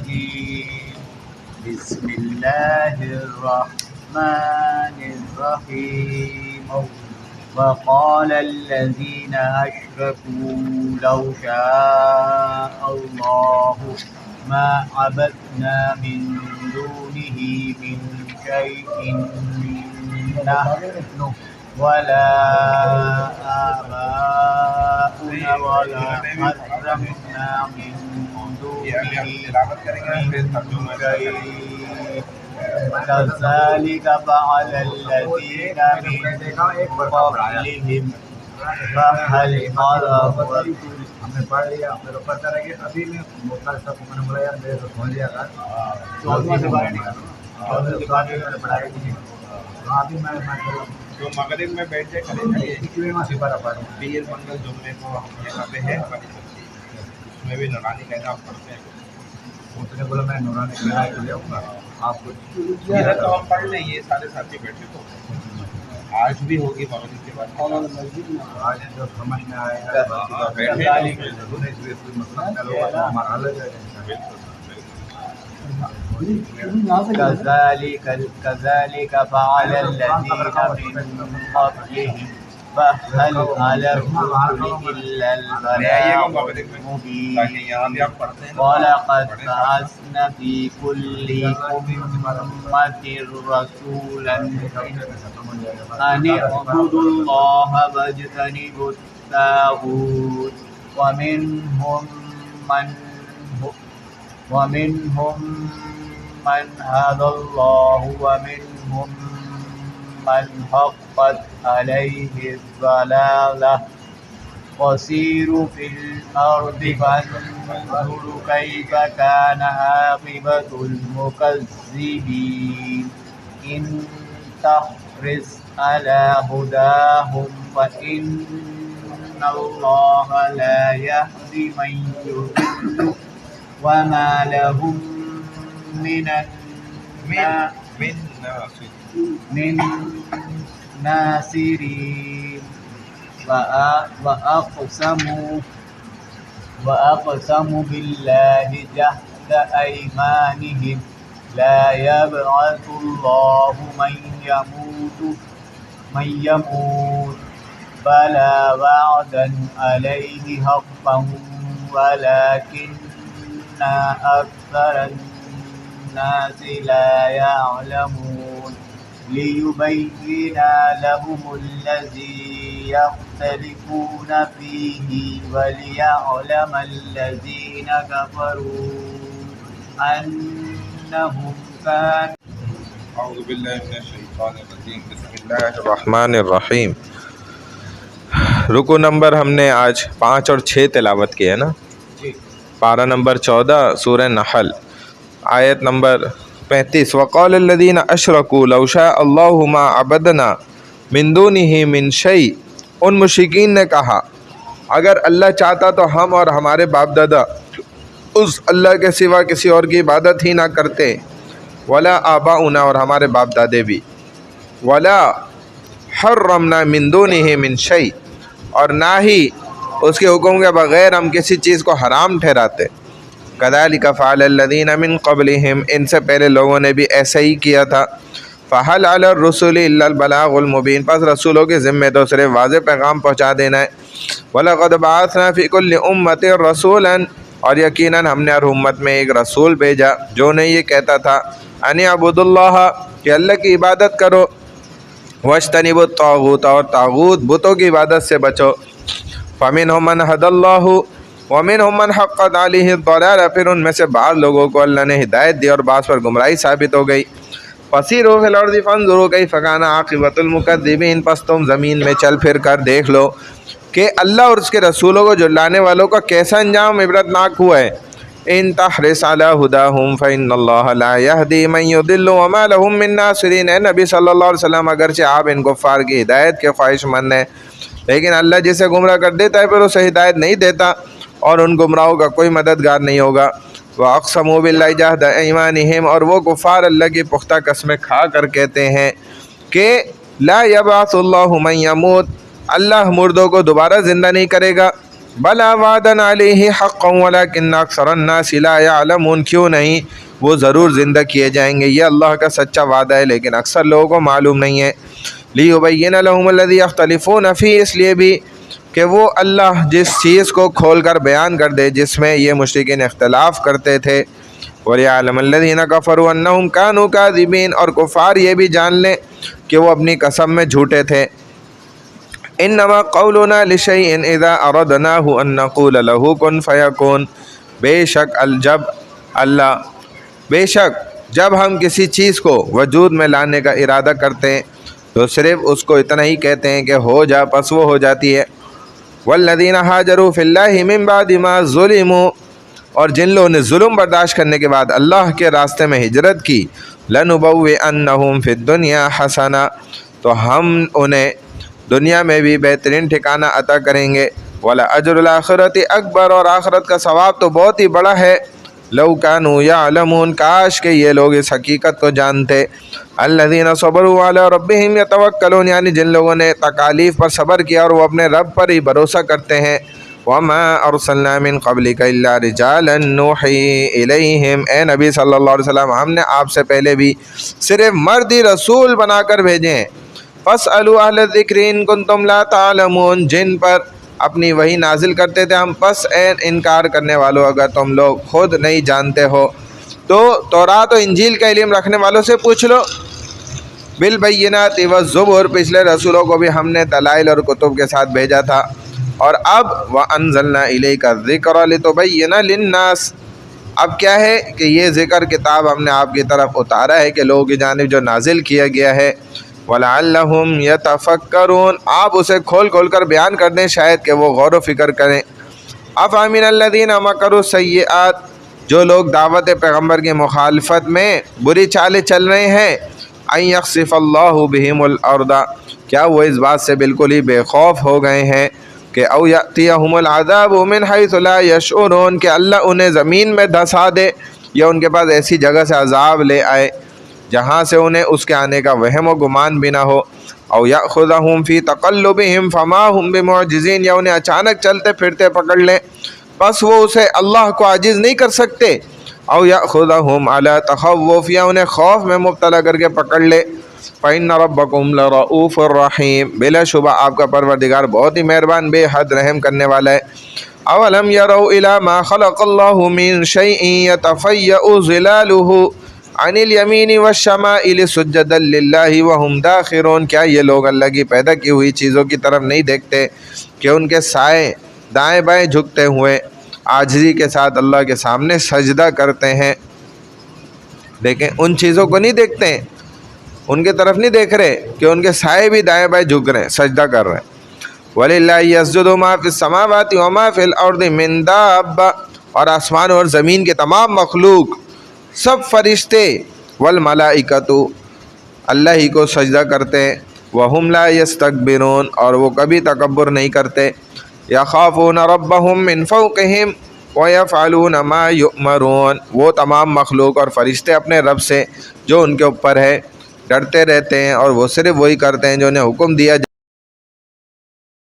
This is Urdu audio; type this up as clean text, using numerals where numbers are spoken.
الرجيم بسم الله الرحمن الرحيم وقال الذين أشركوا لو شاء الله ما عبدنا من دونه من شيء نحن ولا آباؤنا ولا حرمنا من دونه من شيء كذلك فعل الذين من قبلهم فهل على الرسول ہم نے پڑھ لیا پھر اوپر طرح کے ابھی میں موقع سب کو میں نے بولا یار میرے تو سمجھ لیا کر پڑھائی کی ابھی میں جو مغرب میں بیٹھ جائے پیر منگل جمعے کو یہاں پہ ہے ہماری سبزی اس میں بھی نورانی کہنا آپ پڑھتے ہیں اس نے بولا میں نورانی کہنا کے لے آؤں گا آپ کو تو ہم پڑھ لیں یہ سارے ساتھی بیٹھے تو آج بھی ہوگی مغرب کے بعد آج جو سمجھ میں آئے گا ہمارا الگ ہے كذلك فعل الذين من قبلهم فهل على الرسل إلا البلاغ المبين ولقد بعثنا في كل أمة رسولا أن اعبدوا الله واجتنبوا الطاغوت ومنهم من هدى الله ومنهم من حقت عليه الضلالة وسيروا في الأرض فانظروا كيف كان عاقبة المكذبين إن تحرص على هداهم فإن الله لا يهدي من يضل وما لهم من ناصرين وأقسموا بالله جهد أيمانهم لا يبعث الله من يموت بلى وعدا عليه حقا ولكن أكثر الناس لا يعلمون ليبين لهم الذي يختلفون فيه وليعلم الذين كفروا أنهم كانوا. اعوذ باللہ من الشیطان الرجیم بسم اللہ الرحمن الرحیم. رکو نمبر ہم نے آج 5 اور 6 تلاوت کی ہے نا. پارہ نمبر 14 سورہ نحل آیت نمبر 35. وقال الذین اشرکوا لو شاء اللہ ما عبدنا من دونہ من شیء. ان مشرکین نے کہا اگر اللہ چاہتا تو ہم اور ہمارے باپ دادا اس اللہ کے سوا کسی اور کی عبادت ہی نہ کرتے. ولا آباؤنا اور ہمارے باپ دادے بھی. ولا حرمنا من دونہ من شیء اور نہ ہی اس کے حکم کے بغیر ہم کسی چیز کو حرام ٹھہراتے. کذالک فعل الذین من قبلہم. ان سے پہلے لوگوں نے بھی ایسا ہی کیا تھا. فہل علی الرسل الا البلاغ المبین. پس رسولوں کے ذمے تو صرف واضح پیغام پہنچا دینا ہے. وَلَقَدْ بَعَثْنَا فِي كُلِّ أُمَّةٍ رَسُولًا. اور یقیناً ہم نے ہر امت میں ایک رسول بھیجا جو انہیں یہ کہتا تھا ان اعبدوا اللہ کہ اللہ کی عبادت کرو. واجتنبوا الطاغوت اور طاغوت بتوں کی عبادت سے بچو. فَمِنْهُمْ مَنْ هَدَى اللَّهُ وَمِنْهُمْ مَنْ حَقَّتْ عَلَيْهِ الضَّلَالَةُ. پھر ان میں سے بعض لوگوں کو اللہ نے ہدایت دی اور بعض پر گمراہی ثابت ہو گئی. فَسِيرُوا فِي الْأَرْضِ فَانظُرُوا كَيْفَ كَانَ عَاقِبَةُ الْمُكَذِّبِينَ. پس تم زمین میں چل پھر کر دیکھ لو کہ اللہ اور اس کے رسولوں کو جھٹلانے والوں کا کیسا انجام عبرتناک ہوا ہے. ان تحرص علی ہداہم فإن اللہ لا یہدی من یضل وما لهم من ناصرین. اے نبی صلی اللہ علیہ وسلم اگرچہ آپ ان کفار کی ہدایت کے خواہش مند ہیں لیکن اللہ جسے گمراہ کر دیتا ہے پھر اسے ہدایت نہیں دیتا اور ان گمراہوں کا کوئی مددگار نہیں ہوگا. وَأَقْسَمُوا بِاللَّهِ جَهْدَ أَيْمَانِهِمْ. اور وہ کفار اللہ کی پختہ قسمیں کھا کر کہتے ہیں کہ لا يبعث اللہ من يموت. اللہ مردوں کو دوبارہ زندہ نہیں کرے گا. بلا وعدن علیہ حقا ولکن اکثر الناس لا یعلمون، کیوں نہیں، وہ ضرور زندہ کیے جائیں گے، یہ اللہ کا سچا وعدہ ہے لیکن اکثر لوگوں کو معلوم نہیں ہے۔ لیبین لہم الذی یختلفون فیہ، اس لیے بھی کہ وہ اللہ جس چیز کو کھول کر بیان کر دے جس میں یہ مشرکین اختلاف کرتے تھے۔ وَلِيَعْلَمَ الَّذِينَ كَفَرُوا أَنَّهُمْ كَانُوا كَاذِبِينَ، اور کفار یہ بھی جان لیں کہ وہ اپنی قسم میں جھوٹے تھے۔ انما قولنا لشیء اذا اردناه ان نقول له کن فیکون، بے شک جب ہم کسی چیز کو وجود میں لانے کا ارادہ کرتے ہیں تو صرف اس کو اتنا ہی کہتے ہیں کہ ہو جا، پس وہ ہو جاتی ہے۔ والذین هاجروا فی اللہ من بعد ما ظلموا، اور جن لوگوں نے ظلم برداشت کرنے کے بعد اللہ کے راستے میں ہجرت کی، لنبوئنہم فی الدنیا حسنہ، تو ہم انہیں دنیا میں بھی بہترین ٹھکانہ عطا کریں گے۔ وَلَأَجْرُ الْآخِرَةِ أَكْبَرُ، اور آخرت کا ثواب تو بہت ہی بڑا ہے۔ لَوْ كَانُوا يَعْلَمُونَ، کاش کہ یہ لوگ اس حقیقت کو جانتے۔ الَّذِينَ صَبَرُوا عَلَىٰ رَبِّهِمْ يَتَوَكَّلُونَ، یعنی جن لوگوں نے تکالیف پر صبر کیا اور وہ اپنے رب پر ہی بھروسہ کرتے ہیں۔ وَمَا أَرْسَلْنَا مِن قَبْلِكَ إِلَّا رِجَالًا نُوحِي إِلَيْهِمْ، اے نبی صلی اللہ علیہ وسلم، ہم نے آپ سے پہلے بھی صرف مرد ہی رسول بنا کر بھیجے ہیں۔ فَاسْأَلُوا أَهْلَ الذِّكْرِ إِن كُنتُمْ لَا تَعْلَمُونَ، جن پر اپنی وحی نازل کرتے تھے ہم، پس اے انکار کرنے والوں اگر تم لوگ خود نہیں جانتے ہو تو تورات و انجیل کا علم رکھنے والوں سے پوچھ لو۔ بالبینات والزبر، پچھلے رسولوں کو بھی ہم نے دلائل اور کتب کے ساتھ بھیجا تھا۔ اور اب وَأَنزَلْنَا إِلَيْكَ الذِّكْرَ لِتُبَيِّنَ لِلنَّاسِ، اب کیا ہے کہ یہ ذکر کتاب ہم نے آپ کی طرف اتارا ہے کہ لوگوں کی جانب جو نازل کیا گیا ہے۔ وَلَعَلَّهُمْ يَتَفَكَّرُونَ، آپ اسے کھول کھول کر بیان کر دیں شاید کہ وہ غور و فکر کریں۔ أَفَمِنَ الَّذِينَ مَكَرُوا السَّيِّئَاتِ، جو لوگ دعوت پیغمبر کی مخالفت میں بری چالیں چل رہے ہیں، أَن يَخْسِفَ اللَّهُ بِهِمُ الْأَرْضَ، کیا وہ اس بات سے بالکل ہی بے خوف ہو گئے ہیں کہ أَوْ يَأْتِيَهُمُ الْعَذَابُ مِنْ حَيْثُ لَا يَشْعُرُونَ، کہ اللہ انہیں زمین میں دھسا دے یا ان کے پاس ایسی جگہ سے عذاب لے آئے جہاں سے انہیں اس کے آنے کا وہم و گمان بھی نہ ہو۔ او یأخذہم فی تقلبہم فما ہم بمعجزین، یا انہیں اچانک چلتے پھرتے پکڑ لیں بس وہ اسے اللہ کو عاجز نہیں کر سکتے۔ او یأخذہم علی تخوف، یا انہیں خوف میں مبتلا کر کے پکڑ لے۔ فإن ربکم لرؤوف الرحیم، بلا شبہ آپ کا پروردگار بہت ہی مہربان بے حد رحم کرنے والا ہے۔ اولم یروا الی ما خلق اللہ من شیء یتفیأ ظلالہ عن الیمین والشمائل سجدا للہ وہم داخرون، کیا یہ لوگ اللہ کی پیدا کی ہوئی چیزوں کی طرف نہیں دیکھتے کہ ان کے سائے دائیں بائیں جھکتے ہوئے عاجزی کے ساتھ اللہ کے سامنے سجدہ کرتے ہیں۔ دیکھیں ان چیزوں کو نہیں دیکھتے ہیں، ان کے طرف نہیں دیکھ رہے کہ ان کے سائے بھی دائیں بائیں جھک رہے ہیں، سجدہ کر رہے ہیں۔ وَلِلَّهِ يَسْجُدُ مَا فِي السَّمَاوَاتِ وَمَا فِي الْأَرْضِ مِن دَابَّةٍ، اور آسمان اور زمین کے تمام مخلوق سب فرشتے، والملائکۃ اللہ ہی کو سجدہ کرتے ہیں، وہم لا یستکبرون، اور وہ کبھی تکبر نہیں کرتے۔ یخافون ربہم من فوقہم ویفعلون ما یؤمرون، وہ تمام مخلوق اور فرشتے اپنے رب سے جو ان کے اوپر ہے ڈرتے رہتے ہیں اور وہ صرف وہی کرتے ہیں جو انہیں حکم دیا